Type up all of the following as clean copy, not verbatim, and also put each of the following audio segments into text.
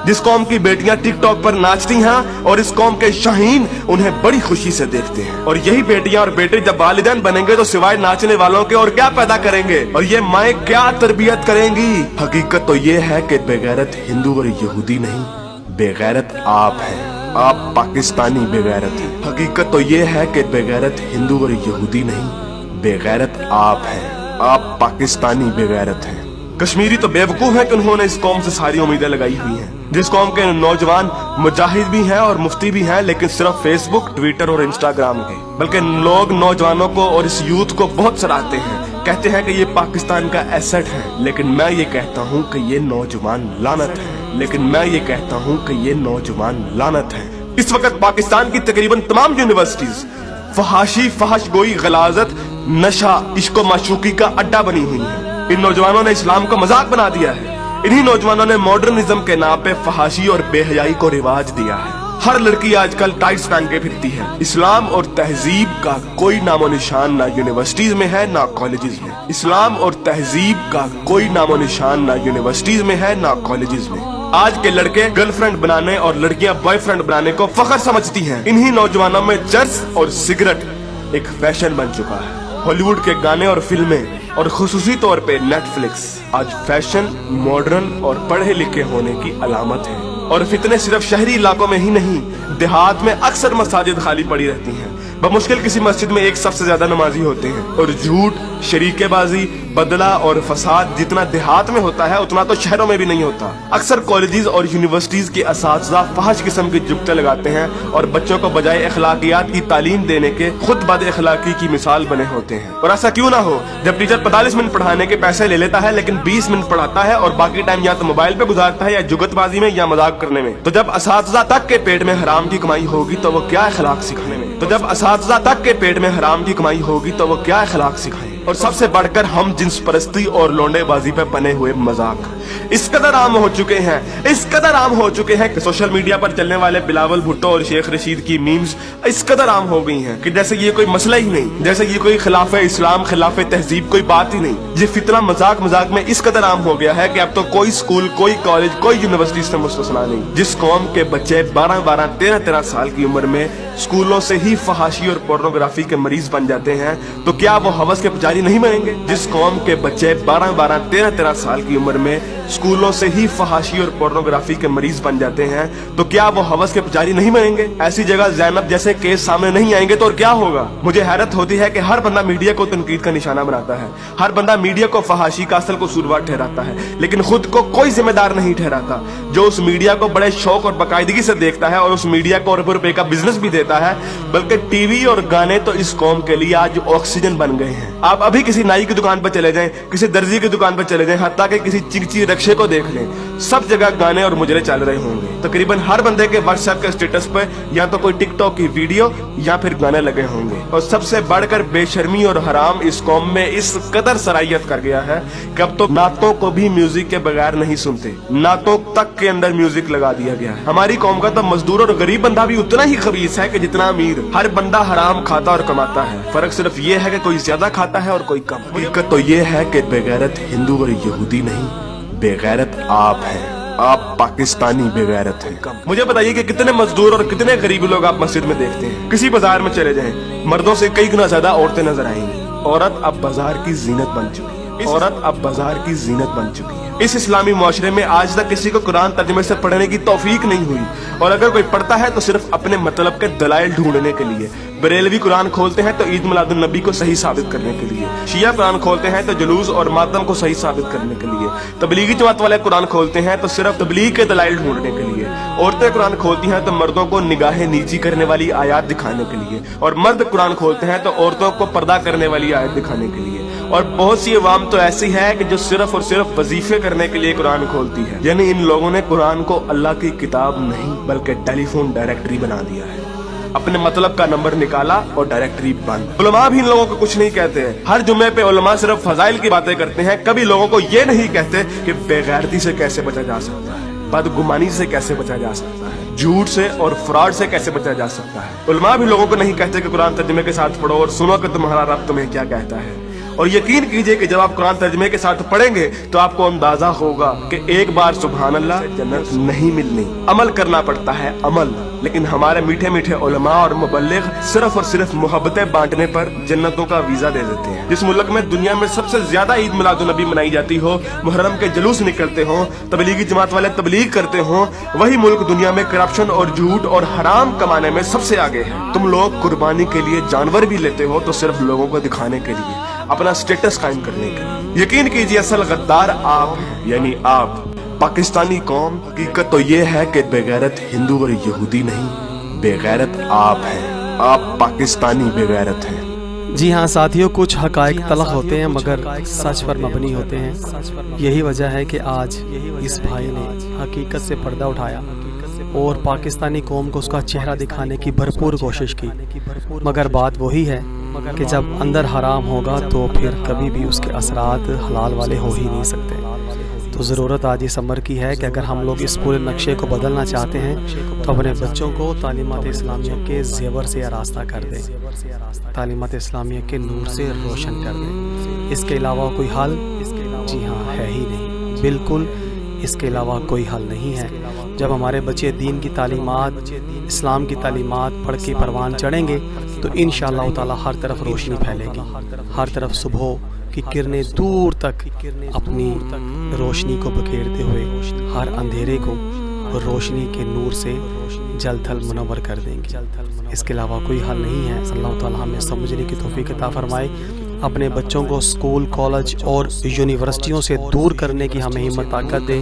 जिस कौम की बेटियां टिकटॉक पर नाचती हैं और इस कौम के शाहीन उन्हें बड़ी खुशी से देखते हैं। और यही बेटियां और बेटे जब वालिदैन बनेंगे तो सिवाय नाचने वालों के और क्या पैदा करेंगे, और ये माएँ क्या तरबियत करेंगी। हकीकत तो ये है कि बेगैरत हिंदू और यहूदी नहीं, बेगैरत आप हैं, आप पाकिस्तानी बेगैरत हैं। हकीकत तो ये है कि बेगैरत हिंदू और यहूदी नहीं, बेगैरत आप हैं, आप पाकिस्तानी बेगैरत हैं। कश्मीरी तो बेवकूफ है कि उन्होंने इस कौम से सारी उम्मीदें लगाई हुई हैं। जिस कौम के नौजवान मुजाहिद भी हैं और मुफ्ती भी हैं, लेकिन सिर्फ फेसबुक, ट्विटर और इंस्टाग्राम के। बल्कि लोग नौजवानों को और इस यूथ को बहुत सराहते हैं, कहते हैं कि ये पाकिस्तान का एसेट है। लेकिन मैं ये कहता हूँ कि ये नौजवान लानत है, लेकिन मैं ये कहता हूँ कि ये नौजवान लानत है। इस वक्त पाकिस्तान की तकरीबन तमाम यूनिवर्सिटीज फहाशी, फहश गोई, गलाजत, नशा, इश्क माशूकी का अड्डा बनी हुई है। इन नौजवानों ने इस्लाम को मजाक बना दिया है। इन्हीं नौजवानों ने मॉडर्निज्म के नाम पे फहाशी और बेहयाई को रिवाज दिया है। हर लड़की आजकल टाइट्स पहन के फिरती है। इस्लाम और तहजीब का कोई नामो निशान ना यूनिवर्सिटीज में है ना कॉलेजेस में। इस्लाम और तहजीब का कोई नामो निशान ना यूनिवर्सिटीज में है ना कॉलेजेस में। आज के लड़के गर्लफ्रेंड बनाने और लड़कियां बॉयफ्रेंड बनाने को फख्र समझती हैं। इन्हीं नौजवानों में चर्च और सिगरेट एक फैशन बन चुका है। हॉलीवुड के गाने और फिल्में और खुसूसी तौर पे नेटफ्लिक्स आज फैशन, मॉडर्न और पढ़े लिखे होने की अलामत है। और फितने सिर्फ शहरी इलाकों में ही नहीं, देहात में अक्सर मसाजिद खाली पड़ी रहती हैं। बमुश्किल किसी मस्जिद में एक सबसे ज्यादा नमाजी होते हैं। और झूठ, शरीकेबाजी, बदला और फसाद जितना देहात में होता है उतना तो शहरों में भी नहीं होता। अक्सर कॉलेजेस और यूनिवर्सिटीज के असातिज़ा फहश किस्म की जुगते लगाते हैं और बच्चों को बजाय अखलाकियात की तालीम देने के खुद बद अखलाकी की मिसाल बने होते हैं। और ऐसा क्यों ना हो जब टीचर 45 मिनट पढ़ाने के पैसे ले लेता है लेकिन 20 मिनट पढ़ाता है और बाकी टाइम या तो मोबाइल पे गुजारता है या जुगतबाजी में या मजाक करने में। तो जब असातिज़ा तक के पेट में हराम की कमाई होगी तो वो क्या अखलाक सिखाने में। तो जब असातिज़ा तक के पेट में हराम की कमाई होगी तो वो क्या अखलाक सिखाएं। और सबसे बढ़कर हम जिन्स परस्ती और लौंडेबाजी पे बने हुए मजाक इस कदर आम हो चुके हैं, इस कदर आम हो चुके हैं कि सोशल मीडिया पर चलने वाले बिलावल भुट्टो और शेख रशीद की मीम्स इस कदर आम हो गई हैं कि जैसे ये कोई मसला ही नहीं, जैसे ये कोई खिलाफे इस्लाम, खिलाफे तहजीब कोई बात ही नहीं। ये फितना मजाक मजाक में इस कदर आम हो गया है कि अब तो कोई स्कूल, कोई कॉलेज, कोई यूनिवर्सिटी से मुस्तस्ना नहीं। जिस कौम के बच्चे 12-12, 13-13 साल की उम्र में स्कूलों से ही फहाशी और पोर्नोग्राफी के मरीज बन जाते हैं तो क्या वो हवस के पुजारी नहीं बनेंगे। जिस कौम के बच्चे 12-12, 13-13 साल की उम्र में स्कूलों से ही फहाशी और पोर्नोग्राफी के मरीज बन जाते हैं तो क्या वो हवस के पुजारी नहीं बनेंगे। ऐसी जगह ज़ैनब जैसे केस सामने नहीं आएंगे तो और क्या होगा। मुझे हैरत होती है कि हर बंदा मीडिया को तनकीद का निशाना बनाता है, हर बंदा मीडिया को फहाशी का असल कसूरवार ठहराता है, लेकिन खुद को कोई जिम्मेदार नहीं ठहराता जो उस मीडिया को बड़े शौक और बाकायदगी से देखता है और उस मीडिया को अरबों रुपए का बिजनेस भी देता है। बल्कि टीवी और गाने तो इस कौम के लिए आज ऑक्सीजन बन गए हैं। आप अभी किसी नाई की दुकान पर चले जाएं, किसी दर्जी की दुकान पर चले जाएं, हत्ता कि किसी चिकची रक्शे को देख लें, सब जगह गाने और मुजरे चल रहे होंगे। तकरीबन हर बंदे के व्हाट्सएप के स्टेटस पर या तो कोई टिकटॉक की वीडियो या फिर गाने लगे होंगे। और सबसे बढ़कर बेशर्मी और हराम इस कौम में इस कदर सराहियत कर गया है कि अब तो नातों को भी म्यूजिक के बगैर नहीं सुनते, नातों तक के अंदर म्यूजिक लगा दिया गया है। हमारी कौम का तो मजदूर और गरीब बंदा भी उतना ही खबीस है कि जितना अमीर। हर बंदा हराम खाता और कमाता है, फर्क सिर्फ ये है कि कोई ज्यादा खाता है और कोई कम। हकीकत तो ये है कि बेगैरत हिंदू और यहूदी नहीं, बेगैरत आप हैं, आप पाकिस्तानी बेगैरत हैं। मुझे बताइए कि कितने मजदूर और कितने गरीब लोग आप मस्जिद में देखते हैं। किसी बाजार में चले जाएं, मर्दों से कई गुना ज्यादा औरतें नजर आएंगी। औरत अब बाजार की जीनत बन चुकी है, औरत अब बाजार की जीनत बन चुकी है। इस इस्लामी मुआशरे में आज तक किसी को कुरान तर्जुमे से पढ़ने की तौफीक नहीं हुई, और अगर कोई पढ़ता है तो सिर्फ अपने मतलब के दलाइल ढूंढने के लिए। बरेलवी कुरान खोलते हैं तो ईद मिलादुन नबी को सही साबित करने के लिए, शिया कुरान खोलते हैं तो जुलूस और मातम को सही साबित करने के लिए, तबलीगी जमात वाले कुरान खोलते हैं तो सिर्फ तबलीग के दलाइल ढूंढने के लिए, औरतें कुरान खोलती हैं तो मर्दों को निगाहें नीची करने वाली आयत दिखाने के लिए, और मर्द कुरान खोलते हैं तो औरतों को पर्दा करने वाली आयत दिखाने के लिए। और बहुत सी अवाम तो ऐसी है कि जो सिर्फ और सिर्फ वजीफे करने के लिए कुरान खोलती है। यानी इन लोगों ने कुरान को अल्लाह की किताब नहीं बल्कि टेलीफोन डायरेक्टरी बना दिया है। अपने मतलब का नंबर निकाला और डायरेक्टरी बंद। उलमा भी इन लोगों को कुछ नहीं कहते हैं। हर जुम्मे पे उलमा सिर्फ फजाइल की बातें करते हैं, कभी लोगों को ये नहीं कहते कि बेगैरती से कैसे बचा जा सकता है, बदगुमानी से कैसे बचा जा सकता है, झूठ से और फ्रॉड से कैसे बचा जा सकता है। उलमा भी लोगों को नहीं कहते कि कुरान तर्जुमे के साथ पढ़ो और सुनो कि तुम्हारा रब तुम्हें क्या कहता है। اور یقین کیجئے کہ جب آپ قرآن ترجمے کے ساتھ پڑھیں گے تو آپ کو اندازہ ہوگا کہ ایک بار سبحان اللہ جنت نہیں ملنی، عمل کرنا پڑتا ہے، عمل۔ لیکن ہمارے میٹھے میٹھے علماء اور مبلغ صرف اور صرف محبتیں بانٹنے پر جنتوں کا ویزا دے دیتے ہیں۔ جس ملک میں دنیا میں سب سے زیادہ عید میلاد النبی منائی جاتی ہو، محرم کے جلوس نکلتے ہوں، تبلیغی جماعت والے تبلیغ کرتے ہوں، وہی ملک دنیا میں کرپشن اور جھوٹ اور حرام کمانے میں سب سے آگے ہے۔ تم لوگ قربانی کے لیے جانور بھی لیتے ہو تو صرف لوگوں کو دکھانے کے لیے، اپنا سٹیٹس قائم کرنے کے لیے۔ یقین کیجیے اصل غدار آپ ہیں، یعنی آپ پاکستانی قوم۔ حقیقت تو یہ ہے کہ بے غیرت ہندو اور یہودی نہیں، بے غیرت آپ ہیں، آپ پاکستانی بے غیرت ہیں۔ جی ہاں ساتھیوں، کچھ حقائق تلخ ہوتے ہیں مگر سچ پر مبنی ہوتے ہیں۔ یہی وجہ ہے کہ آج اس بھائی نے حقیقت سے پردہ اٹھایا اور پاکستانی قوم کو اس کا چہرہ دکھانے کی بھرپور کوشش کی، مگر بات وہی ہے کہ جب اندر حرام ہوگا تو پھر کبھی بھی اس کے اثرات حلال والے ہو ہی نہیں سکتے۔ تو ضرورت آج اس امر کی ہے کہ اگر ہم لوگ اس پورے نقشے کو بدلنا چاہتے ہیں تو اپنے بچوں کو تعلیمات اسلامیہ کے زیور سے آراستہ کر دیں، تعلیمات اسلامیہ کے نور سے روشن کر دیں۔ اس کے علاوہ کوئی حل جی ہاں ہے ہی نہیں، بالکل اس کے علاوہ کوئی حل نہیں ہے۔ جب ہمارے بچے دین کی تعلیمات، اسلام کی تعلیمات پڑھ کے پروان چڑھیں گے تو انشاءاللہ تعالی ہر طرف روشنی پھیلے گی، ہر طرف صبح کی کرنیں دور تک اپنی روشنی کو بکھیرتے ہوئے ہر اندھیرے کو روشنی کے نور سے جل تھل منور کر دیں گے۔ اس کے علاوہ کوئی حل نہیں ہے۔ اللہ تعالی ہمیں سمجھنے کی توفیق عطا فرمائے، اپنے بچوں کو اسکول، کالج اور یونیورسٹیوں سے دور کرنے کی ہمیں ہمت طاقت دے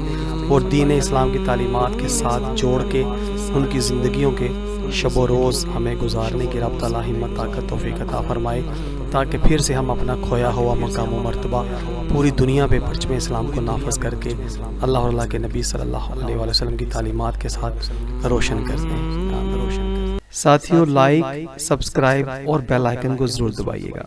اور دین اسلام کی تعلیمات کے ساتھ جوڑ کے ان کی زندگیوں کے شب و روز ہمیں گزارنے کی رب تعالی ہمت طاقت توفیق عطا فرمائے، تاکہ پھر سے ہم اپنا کھویا ہوا مقام و مرتبہ پوری دنیا پہ پرچم اسلام کو نافذ کر کے اللہ اور اللہ کے نبی صلی اللہ علیہ وآلہ وسلم کی تعلیمات کے ساتھ روشن کرتے ہیں۔ ساتھیوں، لائک، سبسکرائب اور بیل آئیکن کو ضرور دبائیے گا۔